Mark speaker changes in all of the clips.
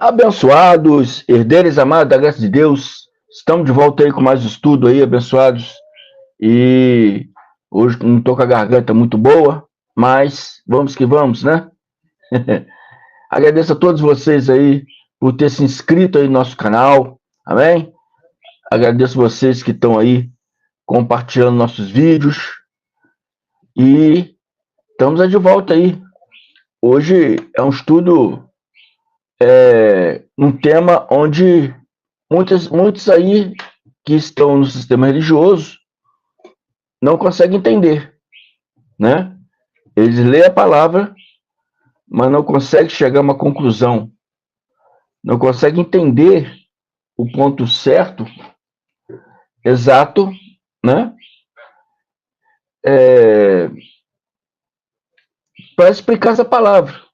Speaker 1: Abençoados, herdeiros amados da graça de Deus, estamos de volta aí com mais estudo aí, abençoados. E hoje não estou com a garganta muito boa, mas vamos que vamos, né? Agradeço a todos vocês aí por ter se inscrito aí no nosso canal, amém? Agradeço vocês que estão aí compartilhando nossos vídeos e estamos aí de volta aí. Hoje é um estudo, um tema onde muitos aí que estão no sistema religioso não conseguem entender, né? Eles lêem a palavra, mas não conseguem chegar a uma conclusão, não conseguem entender o ponto certo, exato, né? Para explicar essa palavra.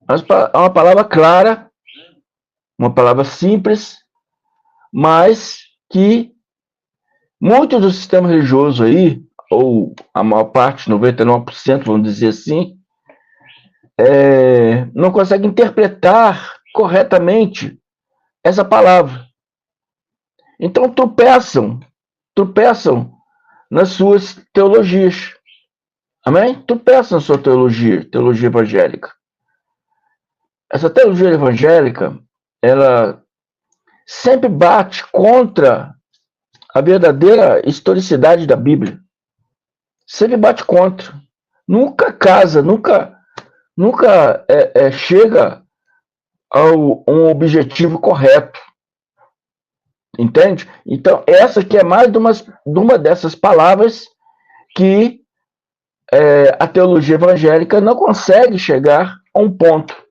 Speaker 1: É uma palavra clara, uma palavra simples, mas que muitos do sistema religioso aí, ou a maior parte, 99%, vamos dizer assim, não consegue interpretar corretamente essa palavra. Então tropeçam nas suas teologias. Amém? Tropeçam na sua teologia evangélica. Essa teologia evangélica, ela sempre bate contra a verdadeira historicidade da Bíblia. Sempre bate contra. Nunca casa, nunca chega a um objetivo correto. Entende? Então, essa aqui é mais de uma dessas palavras que a teologia evangélica não consegue chegar a um ponto.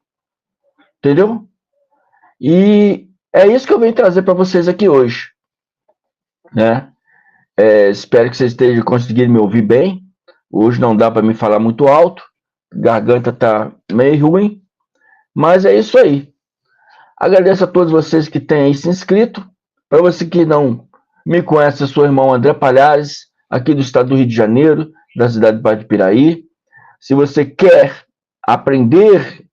Speaker 1: Entendeu? E é isso que eu venho trazer para vocês aqui hoje. Né? Espero que vocês estejam conseguindo me ouvir bem. Hoje não dá para me falar muito alto. A garganta está meio ruim. Mas é isso aí. Agradeço a todos vocês que têm aí se inscrito. Para você que não me conhece, eu sou o irmão André Palhares, aqui do estado do Rio de Janeiro, da cidade de Parque do Piraí. Se você quer aprender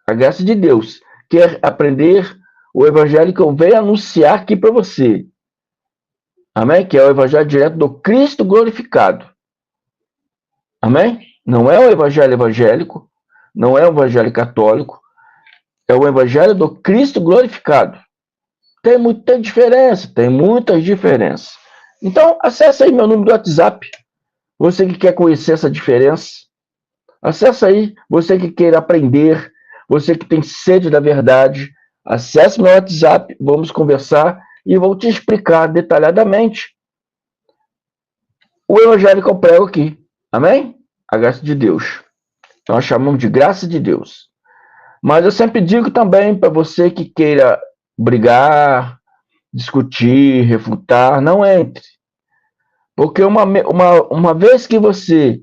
Speaker 1: a graça de Deus, quer aprender o evangelho que eu venho anunciar aqui para você, amém? Que é o evangelho direto do Cristo glorificado. Amém? Não é o evangelho evangélico, não é o evangelho católico, é o evangelho do Cristo glorificado. Tem muitas diferenças. Então, acessa aí meu número do WhatsApp. Você que quer conhecer essa diferença, acessa aí. Você que queira aprender, você que tem sede da verdade, acesse meu WhatsApp, vamos conversar e vou te explicar detalhadamente o evangelho que eu prego aqui. Amém? A graça de Deus. Então, nós chamamos de graça de Deus. Mas eu sempre digo também para você que queira brigar, discutir, refutar, não entre. Porque uma vez que você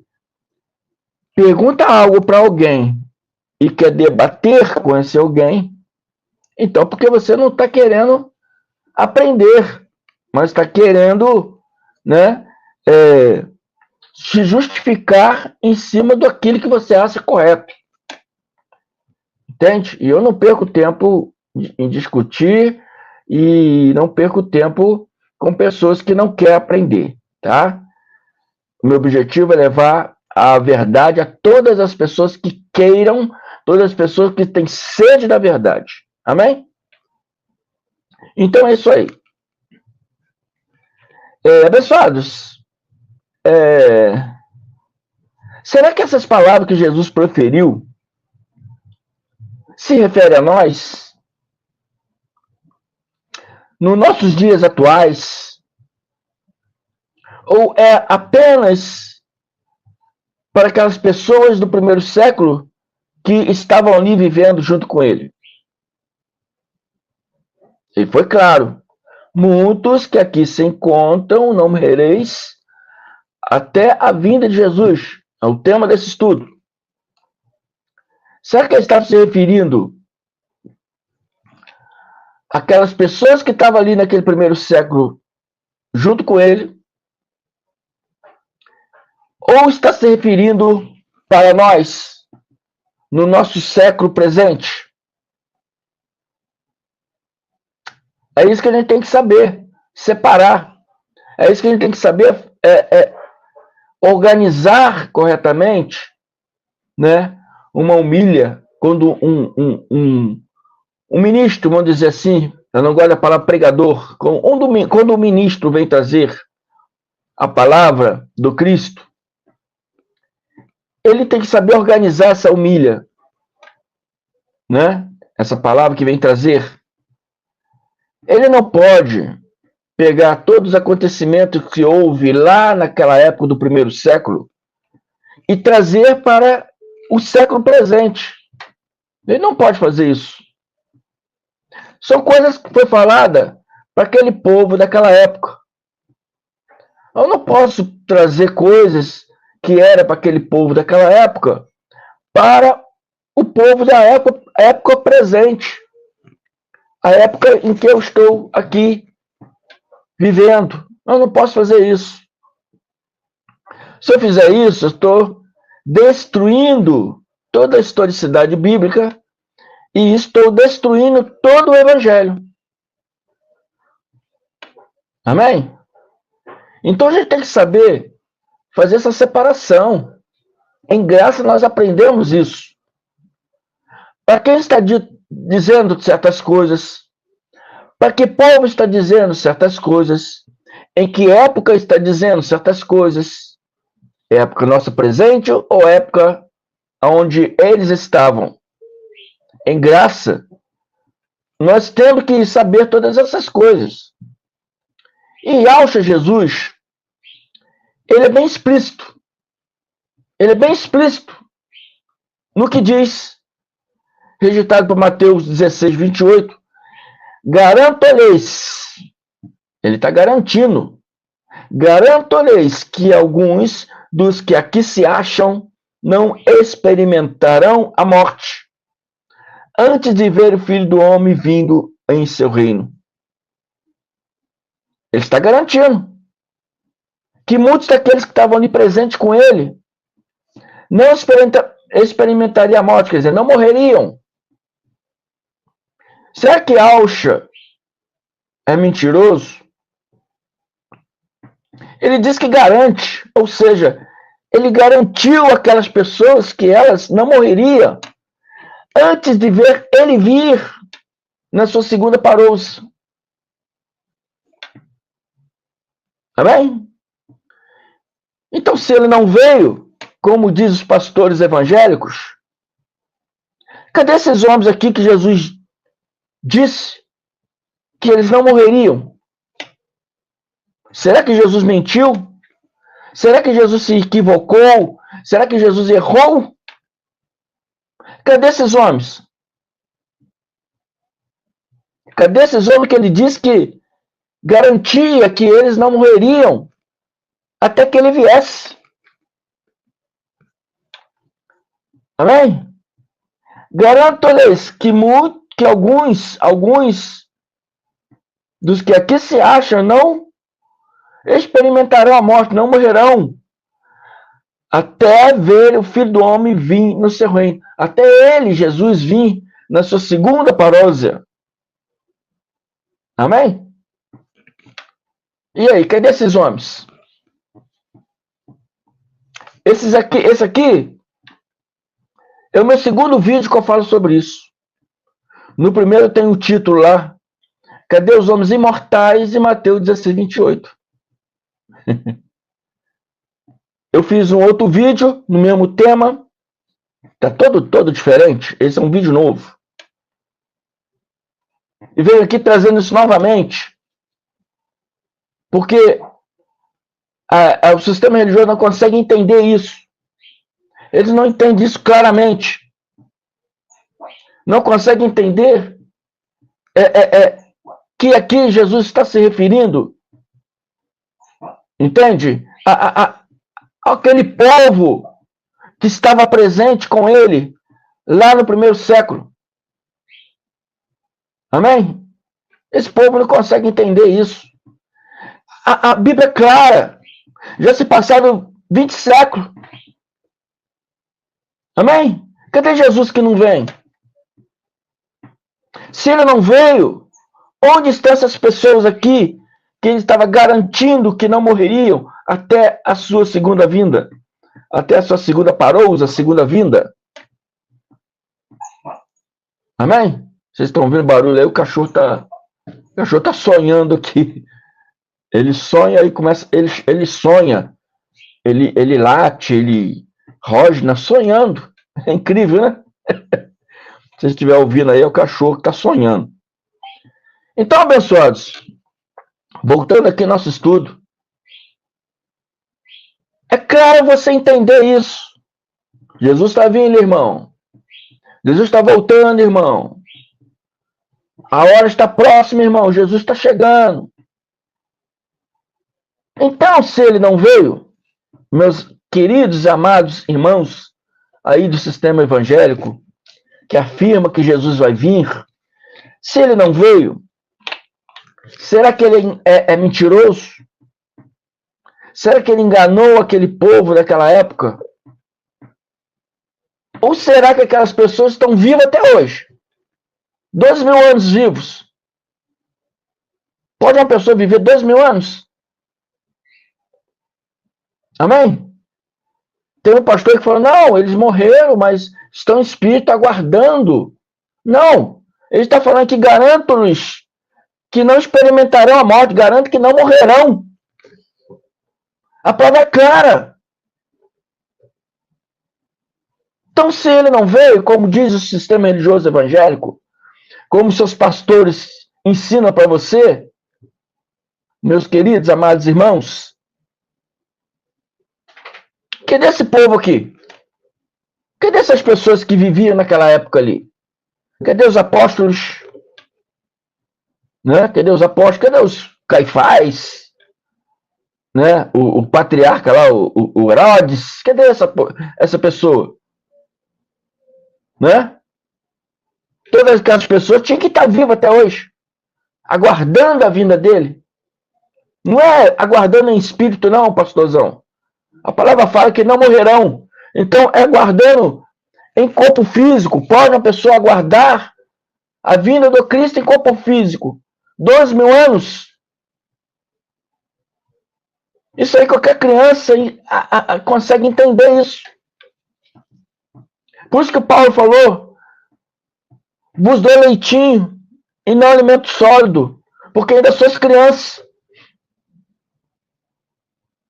Speaker 1: pergunta algo para alguém e quer debater com esse alguém, então porque você não está querendo aprender, mas está querendo, né, se justificar em cima daquilo que você acha correto. Entende? E eu não perco tempo em discutir e não perco tempo com pessoas que não querem aprender, tá? O meu objetivo é levar a verdade a todas as pessoas que queiram, todas as pessoas que têm sede da verdade. Amém? Então é isso aí. Abençoados, será que essas palavras que Jesus proferiu se referem a nós? Nos nossos dias atuais, ou é apenas para aquelas pessoas do primeiro século que estavam ali vivendo junto com ele? E foi claro: muitos que aqui se encontram não morrereis até a vinda de Jesus. É o tema desse estudo. Será que ele estava se referindo àquelas pessoas que estavam ali naquele primeiro século junto com ele? Ou está se referindo para nós, no nosso século presente? É isso que a gente tem que saber, separar. É isso que a gente tem que saber organizar corretamente, né? Uma humilha, quando um ministro, vamos dizer assim, eu não gosto da palavra pregador, quando o ministro vem trazer a palavra do Cristo, ele tem que saber organizar essa humilha, né? Essa palavra que vem trazer. Ele não pode pegar todos os acontecimentos que houve lá naquela época do primeiro século e trazer para o século presente. Ele não pode fazer isso. São coisas que foi falada para aquele povo daquela época. Eu não posso trazer coisas que era para aquele povo daquela época para o povo da época presente. A época em que eu estou aqui vivendo. Eu não posso fazer isso. Se eu fizer isso, eu estou destruindo toda a historicidade bíblica e estou destruindo todo o evangelho. Amém? Então a gente tem que saber fazer essa separação. Em graça nós aprendemos isso. Para quem está dizendo certas coisas, para que povo está dizendo certas coisas, em que época está dizendo certas coisas, época nossa presente ou época onde eles estavam. Em graça, nós temos que saber todas essas coisas. E Alcha Jesus, ele é bem explícito. Ele é bem explícito no que diz, registrado por Mateus 16, 28. Garanto-lhes, ele está garantindo, garanto-lhes que alguns dos que aqui se acham não experimentarão a morte antes de ver o Filho do Homem vindo em seu reino. Ele está garantindo que muitos daqueles que estavam ali presentes com ele não experimentariam a morte, quer dizer, não morreriam. Será que Alcha é mentiroso? Ele diz que garante, ou seja, ele garantiu aquelas pessoas que elas não morreriam antes de ver ele vir na sua segunda parousia. Amém? Então, se ele não veio, como diz os pastores evangélicos, cadê esses homens aqui que Jesus disse que eles não morreriam? Será que Jesus mentiu? Será que Jesus se equivocou? Será que Jesus errou? Cadê esses homens? Cadê esses homens que ele disse que garantia que eles não morreriam até que ele viesse? Amém? Garanto-lhes que alguns dos que aqui se acham não experimentarão a morte, não morrerão até ver o Filho do Homem vir no seu reino. Até ele, Jesus, vir na sua segunda parousia. Amém? E aí, cadê esses homens? Esse aqui é o meu segundo vídeo que eu falo sobre isso. No primeiro tem o título lá, Cadê os homens imortais? Em Mateus 16, 28. Eu fiz um outro vídeo no mesmo tema. Tá todo diferente. Esse é um vídeo novo. E venho aqui trazendo isso novamente. Porque o sistema religioso não consegue entender isso. Eles não entendem isso claramente. Não conseguem entender que aqui Jesus está se referindo, entende? Aquele povo que estava presente com ele lá no primeiro século. Amém? Esse povo não consegue entender isso. A Bíblia é clara. Já se passaram 20 séculos. Amém? Cadê Jesus que não vem? Se ele não veio, Onde estão essas pessoas aqui que ele estava garantindo que não morreriam até a sua segunda vinda? Até a sua segunda parousa, a segunda vinda? Amém? Vocês estão ouvindo barulho aí? O cachorro tá sonhando aqui. Ele sonha e começa. Ele sonha. Ele late, ele rosna sonhando. É incrível, né? Se você estiver ouvindo aí, é o cachorro que está sonhando. Então, abençoados, voltando aqui ao nosso estudo, é claro você entender isso. Jesus está vindo, irmão. Jesus está voltando, irmão. A hora está próxima, irmão. Jesus está chegando. Então, se ele não veio, meus queridos e amados irmãos aí do sistema evangélico, que afirma que Jesus vai vir, se ele não veio, será que ele é mentiroso? Será que ele enganou aquele povo daquela época? Ou será que aquelas pessoas estão vivas até hoje? 2.000 anos vivos. Pode uma pessoa viver 2.000 anos? Amém? Tem um pastor que falou, não, eles morreram, mas estão em espírito aguardando. Não, ele está falando que garanto-lhes que não experimentarão a morte, garanto que não morrerão. A prova é clara. Então, se ele não veio, como diz o sistema religioso evangélico, como seus pastores ensinam para você, meus queridos, amados irmãos, cadê esse povo aqui? Cadê essas pessoas que viviam naquela época ali? Cadê os apóstolos? Né? Cadê os apóstolos? Cadê os Caifás? Né? O patriarca lá, o Herodes? Cadê essa pessoa? Né? Todas aquelas pessoas tinham que estar vivas até hoje, aguardando a vinda dele. Não é aguardando em espírito, não, pastorzão. A palavra fala que não morrerão. Então, é aguardando em corpo físico. Pode uma pessoa aguardar a vinda do Cristo em corpo físico? 2.000 anos? Isso aí qualquer criança consegue entender isso. Por isso que o Paulo falou, vos dou leitinho e não alimento sólido, porque ainda sois crianças.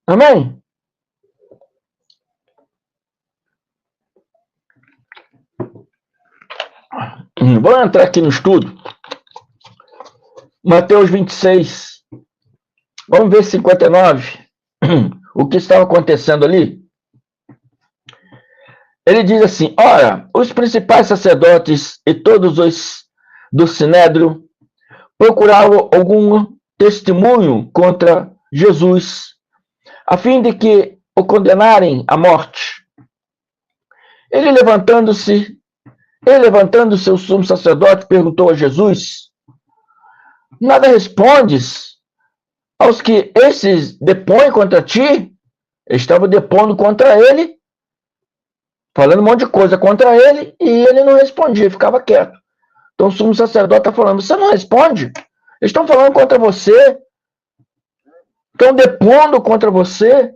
Speaker 1: Amém? Vamos entrar aqui no estudo. Mateus 26. Vamos ver 59. O que estava acontecendo ali? Ele diz assim, ora, os principais sacerdotes e todos os do Sinédrio procuravam algum testemunho contra Jesus, a fim de que o condenarem à morte. Ele levantando-se, o sumo sacerdote perguntou a Jesus, nada respondes aos que esses depõem contra ti? Estavam depondo contra ele, falando um monte de coisa contra ele, e ele não respondia, ficava quieto. Então o sumo sacerdote está falando, você não responde? Eles estão falando contra você, estão depondo contra você,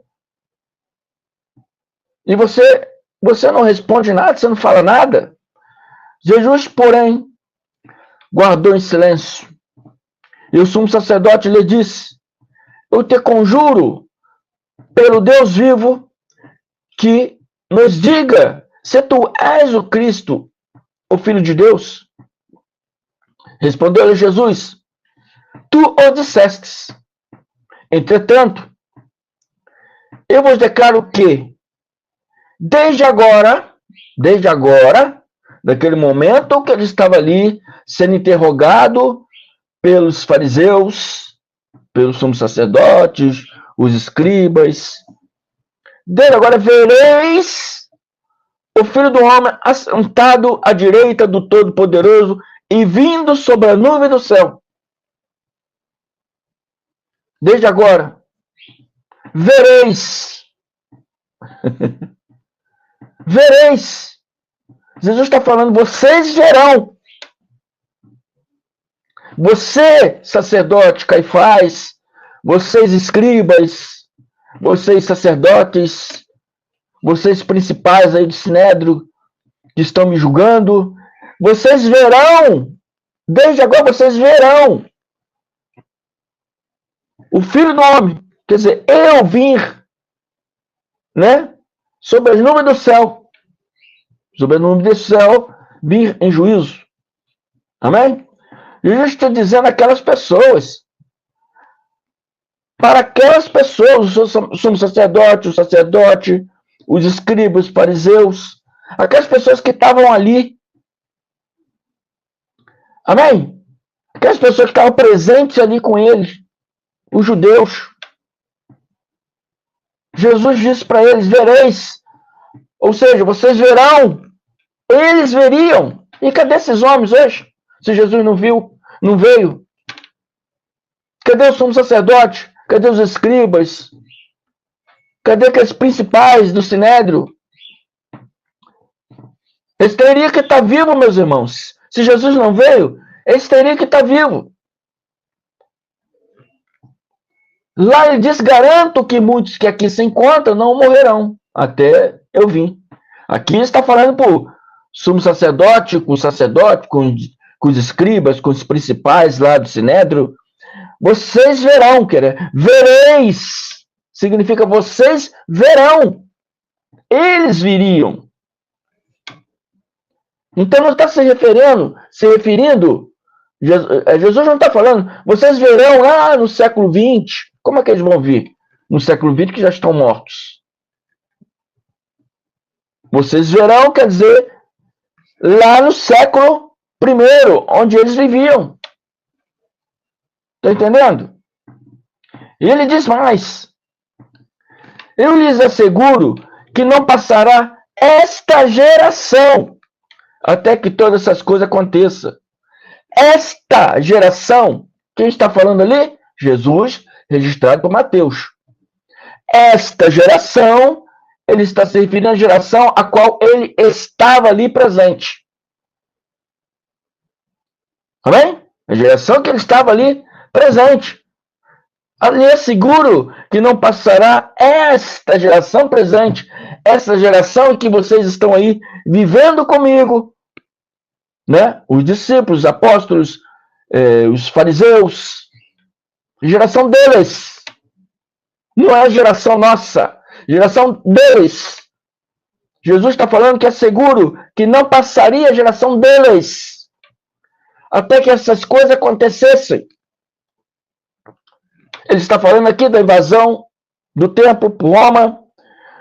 Speaker 1: e você não responde nada, você não fala nada. Jesus, porém, guardou em silêncio. E o sumo sacerdote lhe disse, eu te conjuro, pelo Deus vivo, que nos diga se tu és o Cristo, o Filho de Deus. Respondeu-lhe Jesus, tu o dissestes. Entretanto, eu vos declaro que, desde agora, daquele momento que ele estava ali, sendo interrogado pelos fariseus, pelos sumos sacerdotes, os escribas, desde agora vereis o Filho do Homem assentado à direita do Todo-Poderoso e vindo sobre a nuvem do céu. Desde agora, vereis. Vereis. Jesus está falando, vocês verão. Você, sacerdote Caifás, vocês escribas, vocês sacerdotes, vocês principais aí do Sinédrio que estão me julgando, vocês verão, desde agora vocês verão o Filho do Homem, quer dizer, eu vir, né, sobre as nuvens do céu, sobre as nuvens do céu, vir em juízo. Amém? Jesus está dizendo aquelas pessoas, para aquelas pessoas, o sumo sacerdote, o sacerdote, os escribas, os fariseus, aquelas pessoas que estavam ali. Amém? Aquelas pessoas que estavam presentes ali com eles, os judeus. Jesus disse para eles, vereis, ou seja, vocês verão, eles veriam. E cadê esses homens hoje? Se Jesus não viu, não veio. Cadê o sumo sacerdote? Cadê os escribas? Cadê aqueles principais do Sinédrio? Eles teriam que estar vivos, meus irmãos. Se Jesus não veio, eles teriam que estar vivos. Lá ele diz, garanto que muitos que aqui se encontram não morrerão, até eu vim. Aqui ele está falando para o sumo sacerdote, com os escribas, com os principais lá do Sinédrio. Vocês verão, vereis, significa vocês verão. Eles viriam. Então não está se referindo, Jesus não está falando, vocês verão lá no século XX. Como é que eles vão vir? No século XX que já estão mortos. Vocês verão, quer dizer, lá no século I, onde eles viviam. Está entendendo? E ele diz mais, eu lhes asseguro que não passará esta geração até que todas essas coisas aconteçam. Esta geração, quem está falando ali? Jesus, registrado por Mateus. Esta geração, ele está se referindo à geração a qual ele estava ali presente. Amém? A geração que ele estava ali presente. Ali é seguro que não passará esta geração presente, essa geração que vocês estão aí vivendo comigo, né? Os discípulos, os apóstolos, os fariseus, a geração deles. Não é a geração nossa, a geração deles. Jesus está falando que é seguro que não passaria a geração deles até que essas coisas acontecessem. Ele está falando aqui da invasão do templo por Roma,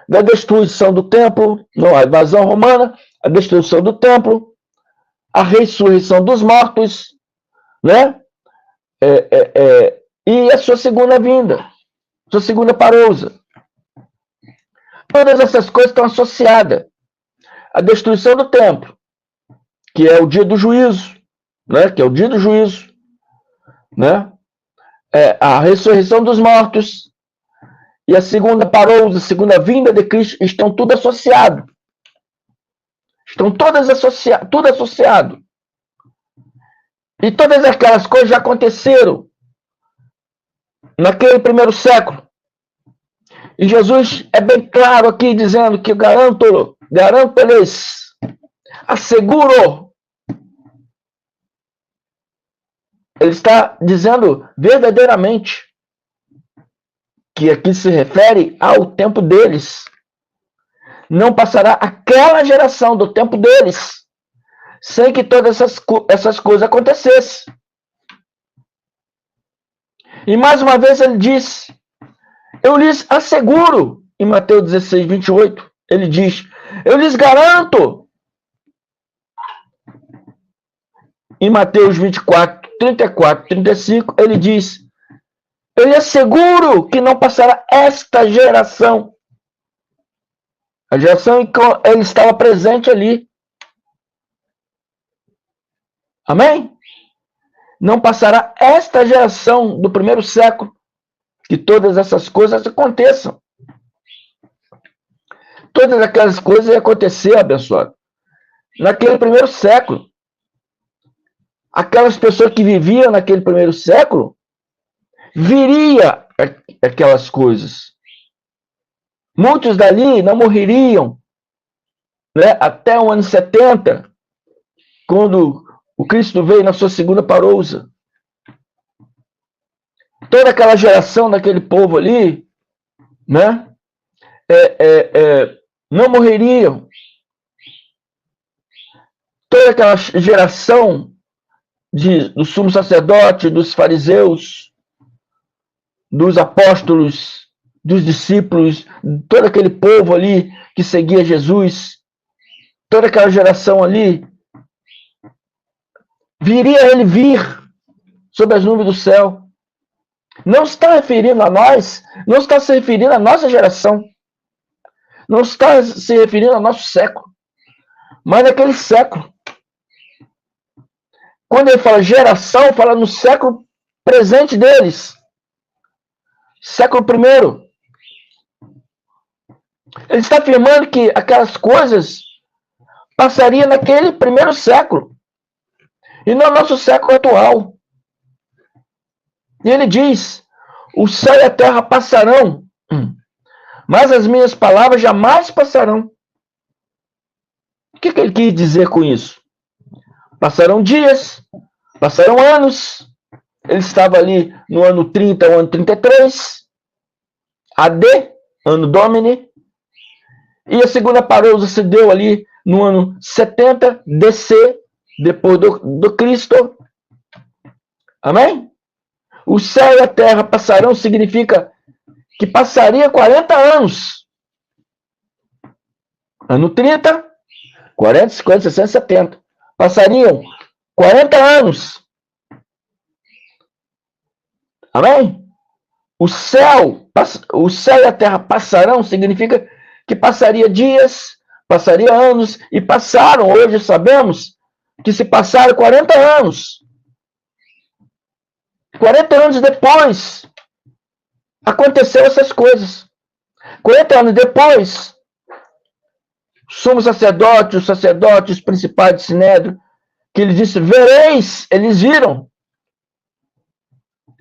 Speaker 1: da destruição do templo, não, a invasão romana, a destruição do templo, a ressurreição dos mortos, né? E a sua segunda vinda, sua segunda parousa. Todas essas coisas estão associadas à destruição do templo, que é o dia do juízo, né? Que é o dia do juízo, né? A ressurreição dos mortos e a segunda parousa, a segunda vinda de Cristo, estão tudo associado. Estão todas tudo associado. E todas aquelas coisas já aconteceram naquele primeiro século. E Jesus é bem claro aqui, dizendo que garanto-lhes, asseguro. Ele está dizendo verdadeiramente que aqui se refere ao tempo deles. Não passará aquela geração do tempo deles sem que todas essas coisas acontecessem. E mais uma vez ele diz, eu lhes asseguro, em Mateus 16, 28, ele diz, eu lhes garanto. Em Mateus 24, 34, 35, ele diz, eu lhe asseguro que não passará esta geração. A geração em que ele estava presente ali. Amém? Não passará esta geração do primeiro século que todas essas coisas aconteçam. Todas aquelas coisas iam acontecer, abençoado, naquele primeiro século. aquelas pessoas que viviam naquele primeiro século, viria aquelas coisas. Muitos dali não morreriam, né, até o ano 70, quando o Cristo veio na sua segunda parousa. Toda aquela geração daquele povo ali, né, não morreriam. Toda aquela geração do sumo sacerdote, dos fariseus, dos apóstolos, dos discípulos, todo aquele povo ali que seguia Jesus, toda aquela geração ali, viria ele vir sobre as nuvens do céu. Não está referindo a nós, não está se referindo à nossa geração, não está se referindo ao nosso século, mas naquele século. Quando ele fala geração, fala no século presente deles. Século I. Ele está afirmando que aquelas coisas passariam naquele primeiro século e no nosso século atual. E ele diz: o céu e a terra passarão, mas as minhas palavras jamais passarão. O que ele quis dizer com isso? Passarão dias, passarão anos. Ele estava ali no ano 30, o ano 33, AD, ano Domini, e a segunda parousa se deu ali no ano 70, DC, depois do Cristo. Amém? O céu e a terra passarão significa que passaria 40 anos. Ano 30, 40, 50, 60, 70. Passariam 40 anos. Amém? O céu e a terra passarão significa que passaria dias, passaria anos, e passaram. Hoje sabemos que se passaram 40 anos. 40 anos depois, aconteceu essas coisas. 40 anos depois, somos sacerdotes, os sacerdotes, os principais de Sinédrio, que ele disse, vereis, eles viram.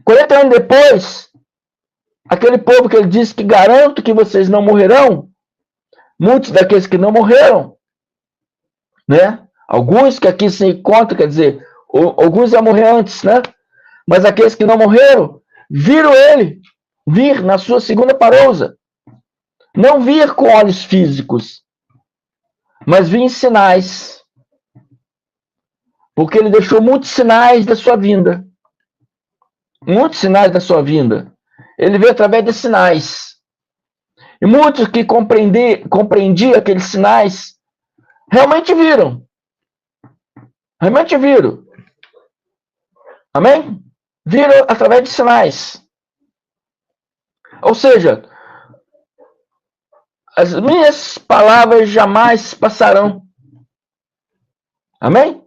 Speaker 1: 40 anos depois, aquele povo que ele disse que garanto que vocês não morrerão, muitos daqueles que não morreram, né? Alguns que aqui se encontram, quer dizer, alguns já morreram antes, né? Mas aqueles que não morreram, viram ele vir na sua segunda parousa. Não vir com olhos físicos, mas vir em sinais. Porque ele deixou muitos sinais da sua vinda. Muitos sinais da sua vinda. Ele veio através de sinais. E muitos que compreendiam aqueles sinais, realmente viram. Realmente viram. Amém? Viram através de sinais. Ou seja, as minhas palavras jamais passarão. Amém?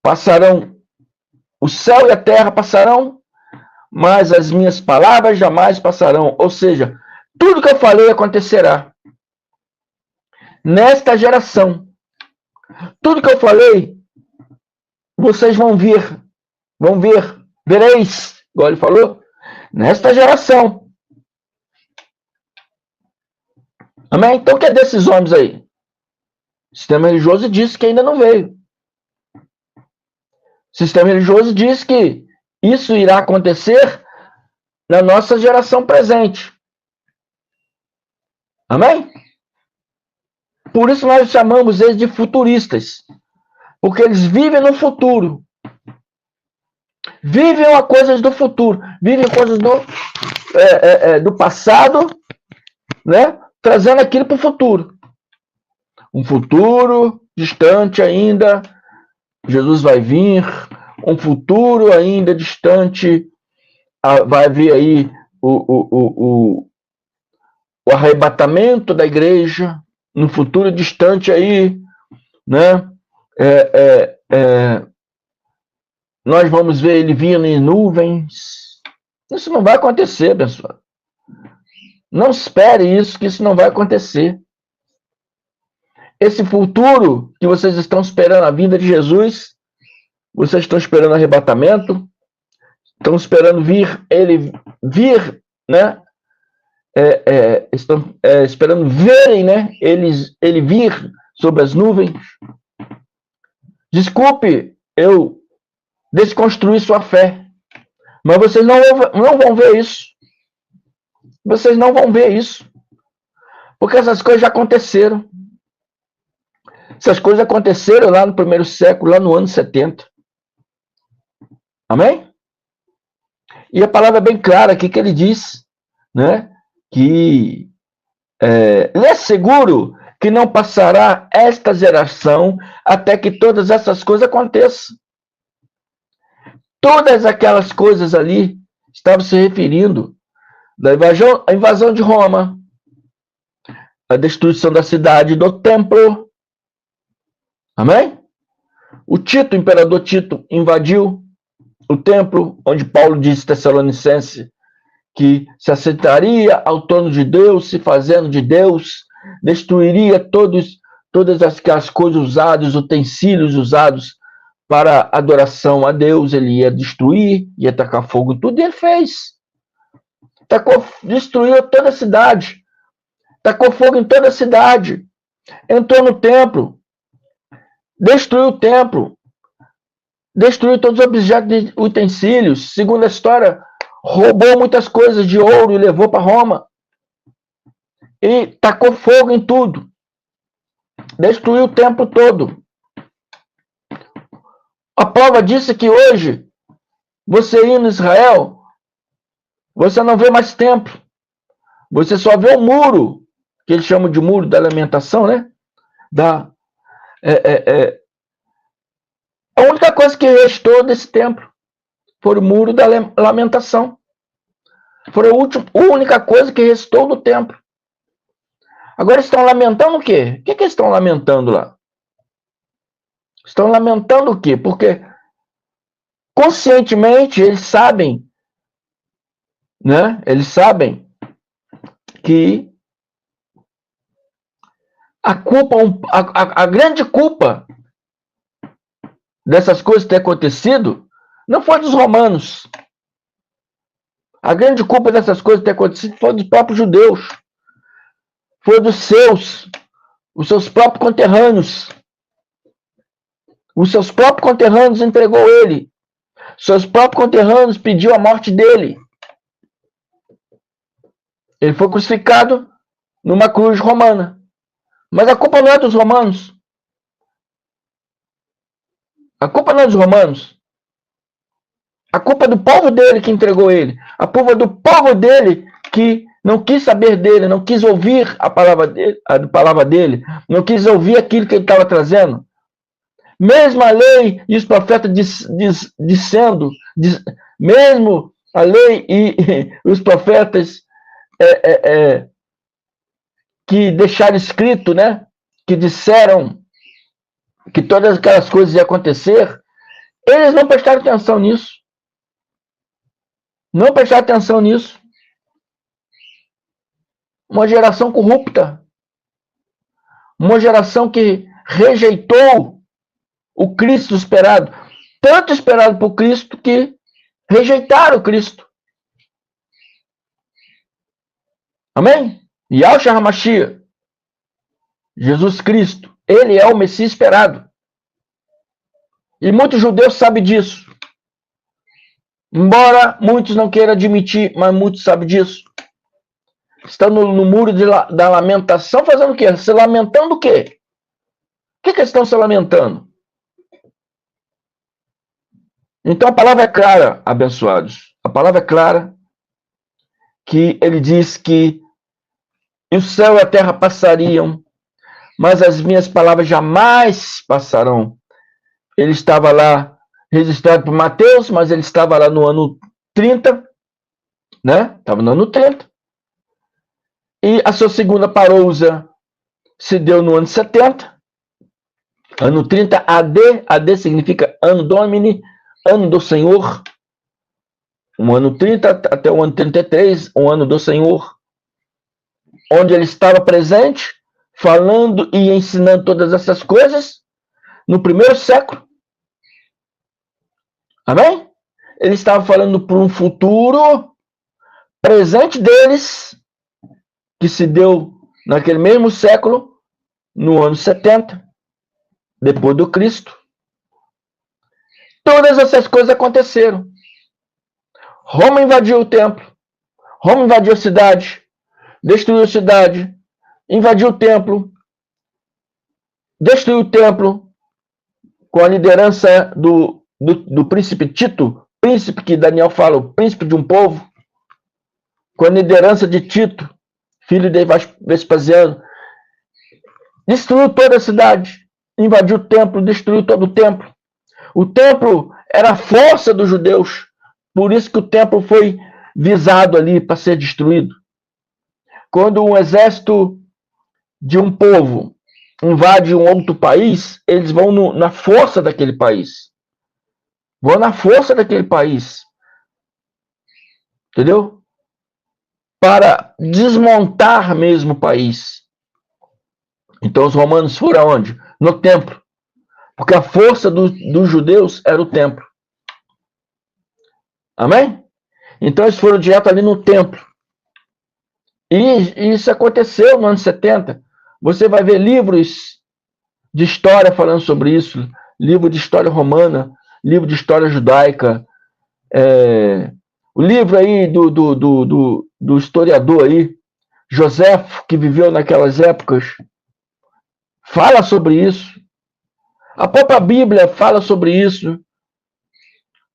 Speaker 1: Passarão, o céu e a terra passarão, mas as minhas palavras jamais passarão. Ou seja, tudo que eu falei acontecerá. Nesta geração, tudo que eu falei, vocês vão ver, vereis, igual ele falou, nesta geração. Amém? Então, cadê desses homens aí? O sistema religioso diz que ainda não veio. O sistema religioso diz que isso irá acontecer na nossa geração presente. Amém? Por isso nós chamamos eles de futuristas. Porque eles vivem no futuro. Vivem as coisas do futuro. Vivem coisas do passado, né? Trazendo aquilo para o futuro. Um futuro distante ainda, Jesus vai vir. Um futuro ainda distante, vai vir aí o arrebatamento da igreja. No futuro distante aí, né? Nós vamos ver ele vindo em nuvens. Isso não vai acontecer, pessoal. Não espere isso, que isso não vai acontecer. Esse futuro que vocês estão esperando, a vinda de Jesus, Vocês estão esperando arrebatamento? Estão esperando ele vir, né? Estão esperando verem, né? Ele vir sobre as nuvens. Desculpe eu desconstruir sua fé, mas vocês não vão ver isso. Vocês não vão ver isso. Porque essas coisas já aconteceram. Essas coisas aconteceram lá no primeiro século, lá no ano 70. Amém? E a palavra é bem clara aqui que ele diz, né? Que é seguro que não passará esta geração até que todas essas coisas aconteçam. Todas aquelas coisas ali estavam se referindo da invasão de Roma, a destruição da cidade, do templo. Amém? O imperador Tito, invadiu o templo, onde Paulo disse Tessalonicense que se assentaria ao trono de Deus, se fazendo de Deus, destruiria todas aquelas coisas usadas, utensílios usados para adoração a Deus. Ele ia destruir, ia tacar fogo em tudo, e ele fez. Destruiu toda a cidade, tacou fogo em toda a cidade, entrou no templo, destruiu o templo, destruiu todos os objetos de utensílios. Segundo a história, roubou muitas coisas de ouro e levou para Roma. E tacou fogo em tudo. Destruiu o templo todo. A prova disso é que hoje, você indo em Israel, você não vê mais templo. Você só vê o muro, que eles chamam de muro da lamentação, né? A única coisa que restou desse templo foi o muro da lamentação. Foi a única coisa que restou do templo. Agora estão lamentando o quê? O que eles estão lamentando lá? Estão lamentando o quê? Porque conscientemente eles sabem, né? Eles sabem que a grande culpa dessas coisas ter acontecido não foi dos romanos. A grande culpa dessas coisas ter acontecido foi dos próprios judeus. Foi dos os seus próprios conterrâneos. Os seus próprios conterrâneos entregou ele. Seus próprios conterrâneos pediu a morte dele. Ele foi crucificado numa cruz romana. Mas a culpa não é dos romanos. A culpa não é dos romanos. A culpa é do povo dele que entregou ele. A culpa é do povo dele que não quis saber dele, não quis ouvir a palavra dele, não quis ouvir aquilo que ele estava trazendo. Mesmo a lei e os profetas dizendo, mesmo a lei e os profetas que deixaram escrito, né, que disseram que todas aquelas coisas iam acontecer, eles não prestaram atenção nisso. Não prestaram atenção nisso. Uma geração corrupta. Uma geração que rejeitou o Cristo esperado. Tanto esperado por Cristo que rejeitaram o Cristo. Amém? Yahshua HaMashiach, Jesus Cristo, ele é o Messias esperado. E muitos judeus sabem disso. Embora muitos não queiram admitir, mas muitos sabem disso. Estão no muro da lamentação fazendo o quê? Se lamentando o quê? O que eles estão se lamentando? Então a palavra é clara, abençoados. A palavra é clara que ele diz que o céu e a terra passariam, mas as minhas palavras jamais passarão. Ele estava lá registrado por Mateus, mas ele estava lá no ano 30, né? Estava no ano 30. E a sua segunda parousa se deu no ano 70. Ano 30 AD. AD significa ano Domini, ano do Senhor. O ano 30 até o ano 33, o ano do Senhor. Onde ele estava presente, falando e ensinando todas essas coisas, no primeiro século. Amém? Ele estava falando para um futuro presente deles, que se deu naquele mesmo século, no ano 70, depois do Cristo. Todas essas coisas aconteceram. Roma invadiu o templo, Roma invadiu a cidade, destruiu a cidade, invadiu o templo, destruiu o templo com a liderança do príncipe Tito, príncipe que Daniel fala, o príncipe de um povo, com a liderança de Tito, filho de Vespasiano, destruiu toda a cidade, invadiu o templo, destruiu todo o templo. O templo era a força dos judeus, por isso que o templo foi visado ali para ser destruído. Quando um exército de um povo invade um outro país, eles vão na força daquele país. Vão na força daquele país. Entendeu? Para desmontar mesmo o país. Então os romanos foram aonde? No templo. Porque a força dos judeus era o templo. Amém? Então eles foram direto ali no templo. E isso aconteceu no ano 70. Você vai ver livros de história falando sobre isso. Livro de história romana, livro de história judaica. O livro aí do historiador aí, Joséfo, que viveu naquelas épocas, fala sobre isso. A própria Bíblia fala sobre isso,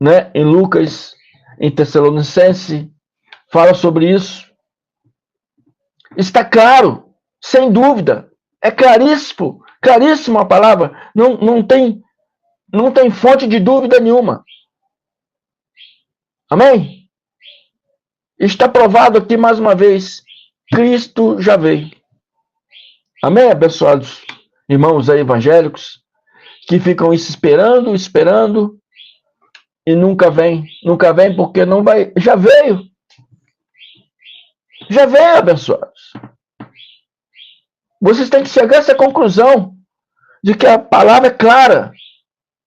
Speaker 1: né? Em Lucas, em Tessalonicenses, fala sobre isso. Está claro, sem dúvida. É claríssimo, claríssima a palavra. Não tem fonte de dúvida nenhuma. Amém? Está provado aqui mais uma vez. Cristo já veio. Amém, abençoados irmãos aí evangélicos, que ficam esperando, e nunca vem porque não vai. Já veio, abençoados. Vocês têm que chegar a essa conclusão de que a palavra é clara,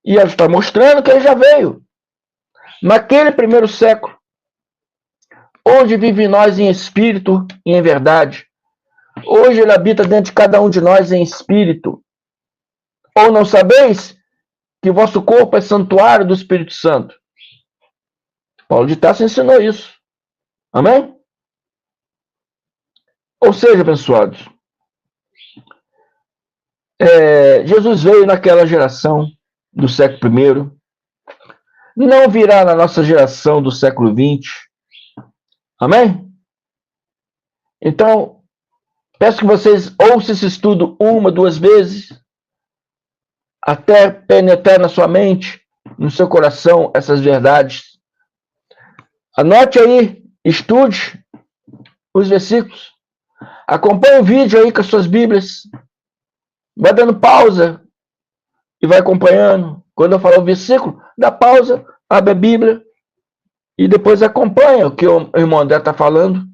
Speaker 1: e ela está mostrando que ele já veio. Naquele primeiro século, onde vive em nós em espírito e em verdade. Hoje ele habita dentro de cada um de nós em espírito. Ou não sabeis que vosso corpo é santuário do Espírito Santo? Paulo de Tarso ensinou isso. Amém? Ou seja, abençoados, Jesus veio naquela geração do século I, não virá na nossa geração do século XX. Amém? Então, peço que vocês ouçam esse estudo 1, 2 vezes, até penetrar na sua mente, no seu coração, essas verdades. Anote aí, estude os versículos. Acompanhe o vídeo aí com as suas Bíblias. Vai dando pausa e vai acompanhando. Quando eu falar o versículo, dá pausa, abre a Bíblia e depois acompanha o que o irmão André está falando.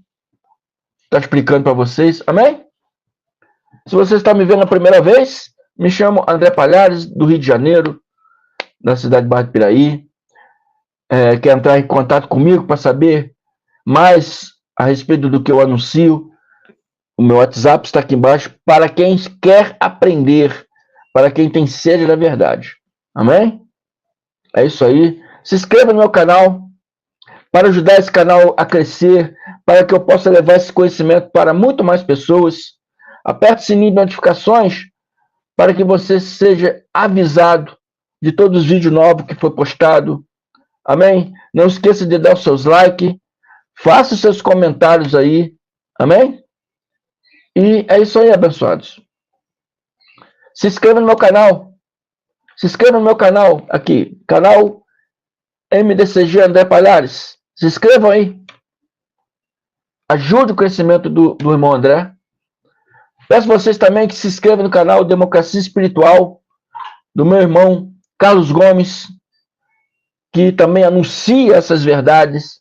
Speaker 1: Está explicando para vocês. Amém? Se você está me vendo a primeira vez, me chamo André Palhares, do Rio de Janeiro, da cidade de Barra do Piraí. Quer entrar em contato comigo para saber mais a respeito do que eu anuncio? O meu WhatsApp está aqui embaixo para quem quer aprender, para quem tem sede da verdade. Amém? É isso aí. Se inscreva no meu canal para ajudar esse canal a crescer, para que eu possa levar esse conhecimento para muito mais pessoas. Aperte o sininho de notificações para que você seja avisado de todos os vídeos novos que foi postado. Amém? Não esqueça de dar os seus likes, faça os seus comentários aí. Amém? E é isso aí, abençoados. Se inscreva no meu canal. Se inscreva no meu canal aqui. Canal MDCG André Palhares. Se inscrevam aí. Ajude o crescimento do irmão André. Peço vocês também que se inscrevam no canal Democracia Espiritual do meu irmão Carlos Gomes, que também anuncia essas verdades.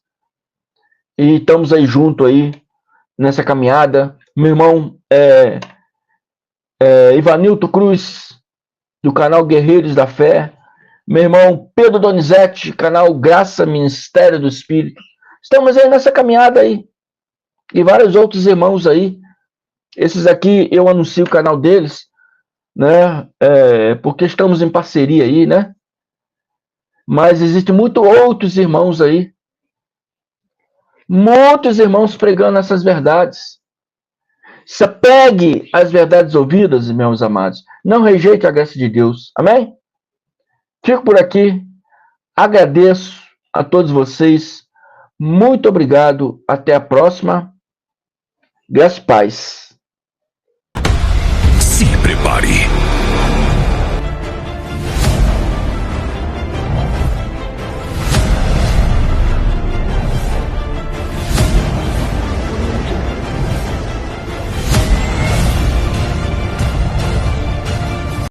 Speaker 1: E estamos aí junto aí nessa caminhada. Meu irmão Ivanilton Cruz, do canal Guerreiros da Fé, meu irmão Pedro Donizete, canal Graça Ministério do Espírito. Estamos aí nessa caminhada aí. E vários outros irmãos aí. Esses aqui eu anuncio o canal deles, né? Porque estamos em parceria aí, né? Mas existem muitos outros irmãos aí. Muitos irmãos pregando essas verdades. Se apegue às verdades ouvidas, meus amados. Não rejeite a graça de Deus. Amém? Fico por aqui. Agradeço a todos vocês. Muito obrigado. Até a próxima. Graças e paz.
Speaker 2: Se prepare.